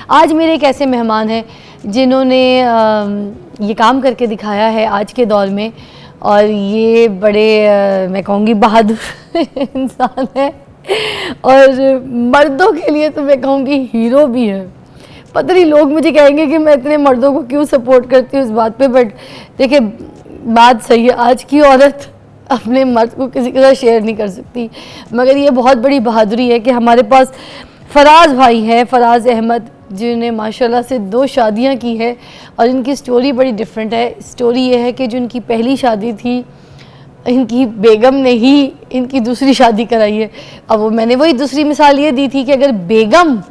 आज मेरे एक ऐसे मेहमान हैं जिन्होंने ये काम करके दिखाया है आज के दौर में, और ये बड़े मैं कहूँगी बहादुर इंसान है, और मर्दों के लिए तो मैं कहूँगी हीरो भी है। पता नहीं लोग मुझे कहेंगे कि मैं इतने मर्दों को क्यों सपोर्ट करती हूँ इस बात पे, बट देखिए बात सही है, आज की औरत अपने मर्द को किसी के साथ शेयर नहीं कर सकती। मगर ये बहुत बड़ी बहादुरी है कि हमारे पास फराज भाई हैं, फराज अहमद, जिन्होंने माशाल्लाह से 2 शादियां की है, और इनकी स्टोरी बड़ी डिफरेंट है। स्टोरी ये है कि जो इनकी पहली शादी थी, इनकी बेगम ने ही इनकी दूसरी शादी कराई है। अब वो मैंने वही दूसरी मिसाल ये दी थी कि अगर बेगम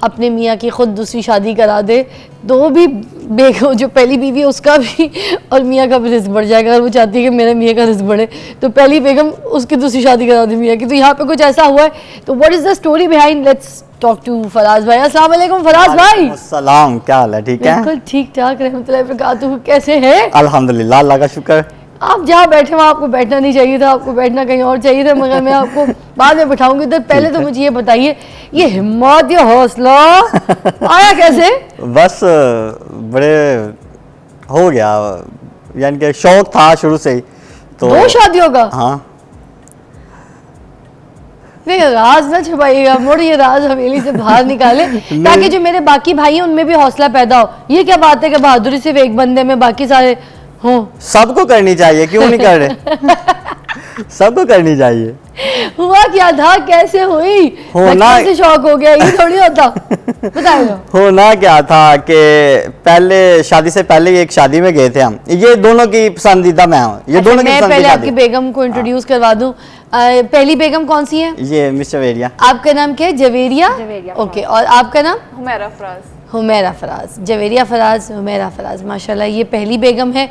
अपने मियाँ की ख़ुद दूसरी शादी करा दे तो भी बेगम जो पहली बीवी है उसका भी और मियाँ का भी रिस्क बढ़ जाएगा। अगर वो चाहती है कि मेरे मियाँ का रिस्क बढ़े तो पहली बेगम उसकी दूसरी शादी करा दे मियाँ की। तो यहाँ पे कुछ ऐसा हुआ है, तो what is the story behind, let's talk to Faraz भाई। अस्सलाम वालेकुम फराज भाई। अस्सलाम, क्या हाल है? ठीक है, बिल्कुल ठीक ठाक, रहमतुल्लाहि व बरकातुहू। कैसे हैं? अल्हम्दुलिल्लाह, अल्लाह का शुक्र। आप जहाँ बैठे वहाँ आपको बैठना नहीं चाहिए था, आपको बैठना कहीं और चाहिए था, मगर मैं आपको बाद में बैठाऊंगी इधर। पहले तो मुझे ये बताइए, ये हिम्मत, ये हौसला आया कैसे? बस बड़े हो गया, यानी कि शौक था शुरू से ही। तो 2 शादियों का? हाँ। नहीं राज ना छुपाइएगा, मोड़ ये राज हवेली से बाहर निकाले ताकि जो मेरे बाकी भाई हैं उनमें भी हौसला पैदा हो। ये क्या बात है कि बहादुरी सिर्फ एक बंदे में बाकी सारे हो? सबको करनी चाहिए, क्यों नहीं कर रहे? सबको करनी चाहिए। हुआ क्या था, कैसे हुई? होना से शौक हो गया, ये थोड़ी होता। बताइए। होना क्या था कि पहले शादी से पहले एक शादी में गए थे हम, ये दोनों की पसंदीदा मैं हूँ, ये दोनों की मैं पसंदीदा पहले शादी। आपकी बेगम को इंट्रोड्यूस करवा दूं। पहली बेगम कौन सी है? ये मिस्टर वेरिया। आपका नाम क्या है? जवेरिया। ओके, और आपका नाम? हुमैरा फराज। हुमैरा फराज। जवेरिया फराज, हुमैरा फराज, माशाल्लाह ये पहली बेगम है,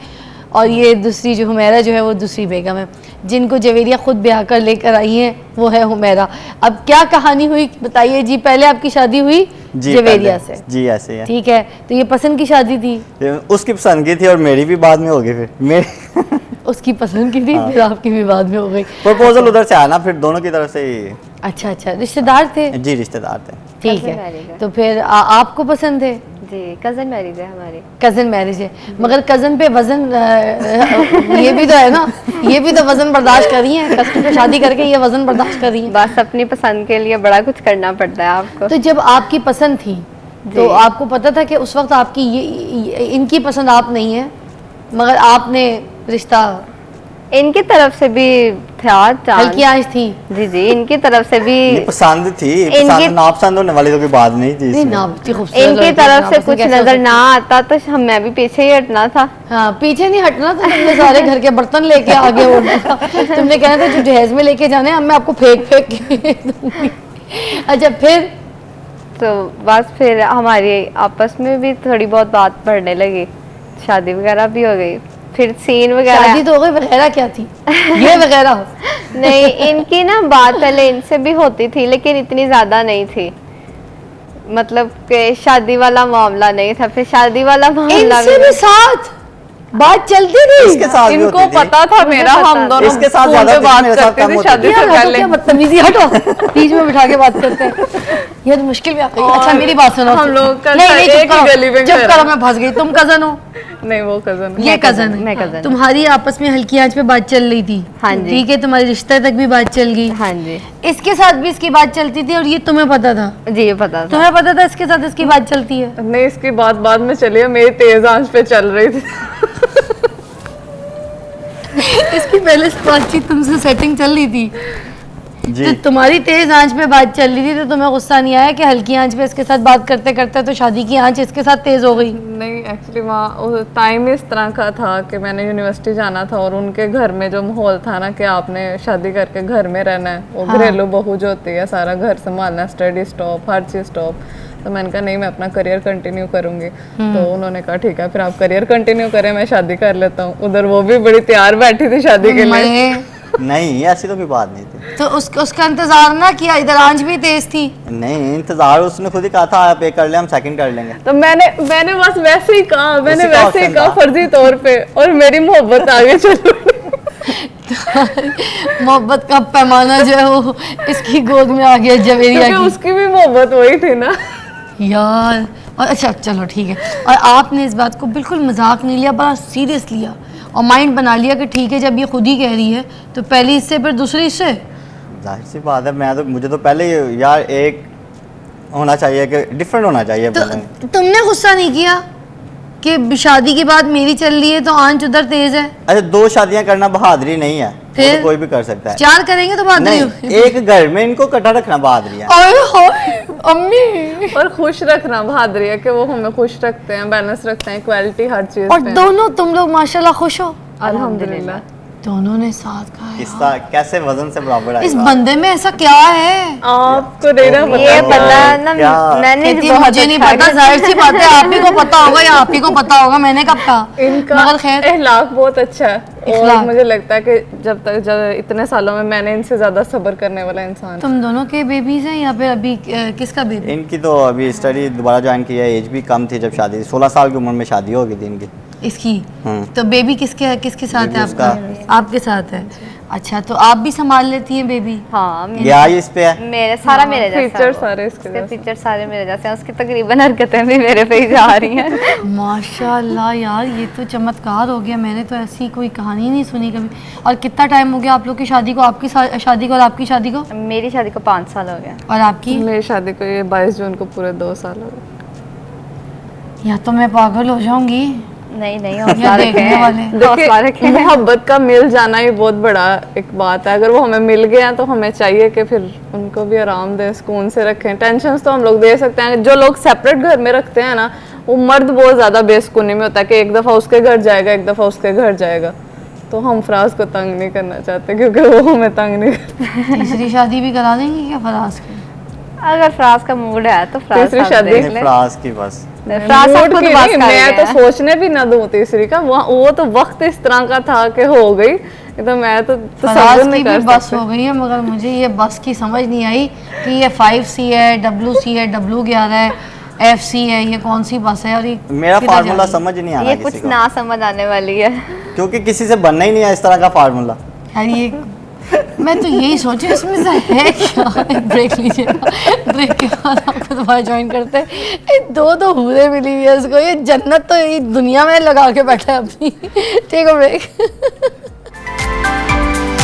और ये दूसरी जो हुमैरा जो है वो दूसरी बेगम है। जिनको जवेरिया खुद ब्याह कर लेकर आई हैं वो है हुमैरा। अब क्या कहानी हुई बताइए जी। पहले आपकी शादी हुई जवेरिया से? जी ऐसे है। ठीक है, तो ये पसंद की शादी थी? उसकी पसंद की थी और मेरी भी बाद में हो गई। फिर मेरी उसकी पसंद की थी, फिर आपकी भी बाद में हो गई। प्रपोजल उधर से आया ना, फिर दोनों की तरफ से ही। अच्छा अच्छा, रिश्तेदार थे? जी रिश्तेदार थे। ठीक है, तो फिर आपको पसंद है? जी, कजन मैरिज है हमारी। कजन मैरिज है, मगर कजन पे वजन ये भी तो है ना, ये भी तो वजन बर्दाश्त कर रही है, कजन पे शादी करके ये वजन बर्दाश्त कर रही है। बस अपनी पसंद के लिए बड़ा कुछ करना पड़ता है आपको। तो जब आपकी पसंद थी तो आपको पता था कि उस वक्त आपकी ये इनकी पसंद आप नहीं है, मगर आपने रिश्ता, इनकी तरफ से भी था हल्की आंच थी? जी जी, इनकी तरफ से भी पसंद थी, पसंद ना पसंद होने वाली तो कोई बात नहीं थी। इनकी तरफ से कुछ नजर ना आता तो मैं भी पीछे ही हटना था। हाँ, पीछे नहीं हटना था, तुमने सारे घर के बर्तन लेके आगे उड़ना था। तुमने कहना था जो जहेज में लेके जाने हैं मैं आपको फेंक फेंक के दूंगी। अच्छा फिर? तो बस फिर हमारी आपस में भी थोड़ी बहुत बात बढ़ने लगी, शादी वगैरह भी हो गई। फिर सीन वगैरह, शादी तो हो गई, वगैरह क्या थी? ये वगैरह नहीं, इनकी ना बात पहले इनसे भी होती थी लेकिन इतनी ज्यादा नहीं थी, मतलब कि शादी वाला मामला नहीं था। फिर शादी वाला मामला इनसे भी साथ बात चलती थी? इसके साथ भी इनको होती थी। पता था मेरा, हम दोनों इसके साथ फोन ज्यादा पे बात मेरे साथ करते कम थे होती शादी थी। से पहले। क्या बदतमीजी, हटो, बीच में बिठा के बात करते हैं, ये तो मुश्किल में आ गई। अच्छा मेरी बात सुनो, हम लोग का नहीं नहीं, एक ही गली में चुप घर करो, है। मैं फंस गई। तुम कजन हो? नहीं, वो कजन। ये कजन है? मैं कजन। तुम्हारी आपस में हल्की आंच पे बात चल रही थी? हाँ जी। ठीक है, तुम्हारे रिश्ते तक भी बात चल गई? हाँ जी। इसके साथ भी इसकी बात चलती थी और ये तुम्हें पता था? जी, ये पता था। तुम्हें पता था इसके साथ इसकी बात चलती है? नहीं, इसकी बात बाद में चली है, मेरी तेज आंच पे चल रही थी। इसकी पहले से बातचीत तुमसे सेटिंग चल रही थी? जी तो तुम्हारी तेज आंच पे बात चल रही थी तो तुम्हें गुस्सा नहीं आया कि हल्की आंच पे इसके साथ बात करते करते तो शादी की आंच इसके साथ तेज हो गई? नहीं, एक्चुअली वहाँ टाइम इस तरह का था कि मैंने यूनिवर्सिटी जाना था और उनके घर में जो माहौल था ना कि आपने शादी करके घर में रहना है, वो घरेलू बहू जो होती है, सारा घर संभालना, स्टडी स्टॉप, हर चीज़ स्टॉप। तो मैंने कहा नहीं, मैं अपना करियर कंटिन्यू करूंगी। तो उन्होंने कहा ठीक है, फिर आप करियर कंटिन्यू करें, मैं शादी कर लेता हूँ। उधर वो भी बड़ी तैयार बैठी थी शादी के लिए। नहीं, ऐसी तो कोई बात नहीं थी। तो उसका इंतजार ना किया? इधर आंच भी तेज थी? नहीं, इंतजार उसने खुद ही कहा था आप एक कर ले, हम सेकंड कर लेंगे। तो मैंने बस वैसे ही कहा, मैंने उसी का वैसे ही option कहा था। फर्जी तौर पे, और मेरी मोहब्बत आगे चल मोहब्बत का पैमाना जो है वो इसकी गोद में आ गया जवेरिया क्योंकि की। उसकी भी मोहब्बत वही थी ना। यार। और अच्छा चलो ठीक है, और आपने इस बात को बिल्कुल मजाक नहीं लिया, बड़ा सीरियस लिया और माइंड बना लिया कि ठीक है जब ये खुद ही कह रही है तो पहली इससे फिर दूसरी इससे। जाहिर सी बात है, मुझे तो पहले ही यार एक होना चाहिए कि डिफरेंट होना चाहिए तो पहले। तुमने गुस्सा नहीं किया कि शादी की बात मेरी चल रही है तो आंच उधर तेज है? अच्छा, 2 शादियां करना बहादुरी नहीं है, वो फिर? तो कोई भी कर सकता है। 4 करेंगे तो बहादुरी नहीं, होगी। एक घर में इनको इकट्ठा रखना बहादुरी है। ओए होए, अम्मी। और खुश रखना बहादुरी है कि वो हमें खुश रखते हैं, बैलेंस रखते हैं, इक्वालिटी हर चीज और पे। दोनों तुम लोग माशाल्लाह खुश हो, अल्हम्दुलिल्लाह। दोनों ने साथ कहा इस तरह कैसे वजन से बराबर इस आएगा? बंदे में ऐसा क्या है? आपको नहीं ना ये पता। पता ना, क्या? मैंने कहती जो है, बहुत मुझे नहीं अच्छा पता, जाहिर सी बात है आप ही को पता होगा या आप ही को पता होगा, मैंने कब कहा? इनका मगर खैर अखलाक बहुत अच्छा है और इखलाक। मुझे लगता है कि जब इतने सालों में मैंने इनसे ज्यादा सब्र करने वाला इंसान। तुम दोनों के बेबीज हैं या फिर अभी किसका बेबी? इनकी तो अभी स्टडी दोबारा ज्वाइन की है, एज भी कम थी जब शादी, 16 साल की उम्र में शादी हो गई थी इनकी। इसकी हम्म। तो बेबी किसके साथ बेबी है उसका। आपका? आपके साथ है। अच्छा तो आप भी संभाल लेती हैं बेबी? हाँ या इस पे है। मेरे सारा मेरे जैसा फीचर है वो। सारे इसके उसके जैसे। फीचर सारे मेरे जैसे हैं, उसकी तकरीबन हरकतें भी मेरे पे ही जा रही हैं। माशाल्लाह यार, ये तो चमत्कार हो गया, मैंने तो ऐसी कोई कहानी नहीं सुनी कभी। और कितना टाइम हो गया आप लोग की शादी को, आपकी शादी को और आपकी शादी को? मेरी शादी को 5 साल हो गया। और आपकी? मेरी शादी को ये 22 जून को पूरे 2 साल हो गए। या तो मैं पागल हो जाऊंगी नहीं नहीं, या हौसला देखने रखें, वाले। हौसला देखिए, रखें। मोहब्बत का मिल जाना ही बहुत बड़ा एक बात है। अगर वो हमें मिल गया तो हमें चाहिए कि फिर उनको भी आराम दें, सुकून से रखें। टेंशन तो हम लोग दे सकते हैं, जो लोग सेपरेट घर में रखते हैं ना, वो मर्द बहुत ज्यादा बेसुकूनी में होता है कि एक दफा उसके घर जाएगा, एक दफा उसके घर जाएगा। तो हम फराज को तंग नहीं करना चाहते क्योंकि वो हमें तंग नहीं करते। तीसरी शादी भी करा देंगी क्या फराज की? अगर फ्रांस का मूड है तो फ्रांस तीसरी आप शादी? देख नहीं, ले। फ्रांस की बस। फ्रांस मूड आप खुद की बस नहीं, कर मैं तो गए हैं। सोचने भी ना दूं तीसरी का। वो तो वक्त इस तरह का था कि हो गई, तो मैं तो फराज तसव्वुर की नहीं भी कर बस सकती। हो गई है, मगर मुझे ये बस की समझ नहीं आई कि ये 5C है, WC है, W11 है, FC है, ये कौन सी बस है? और ये मेरा किधर जा फार्मूला रही है? समझ नहीं आना ये किसी कुछ को, ना समझ आने वाली है। क्योंकि किसी से बनना ही नहीं है इस तरह का फार्मूला। यार ये मैं तो यही सोची इसमें से है क्या? एक ब्रेक लीजिएगा, ब्रेक के बाद आपको दोबारा ज्वाइन करते हैं। ये दो हूरे मिली हुई है इसको, ये जन्नत तो ये दुनिया में लगा के बैठा है अपनी। ठीक है ब्रेक।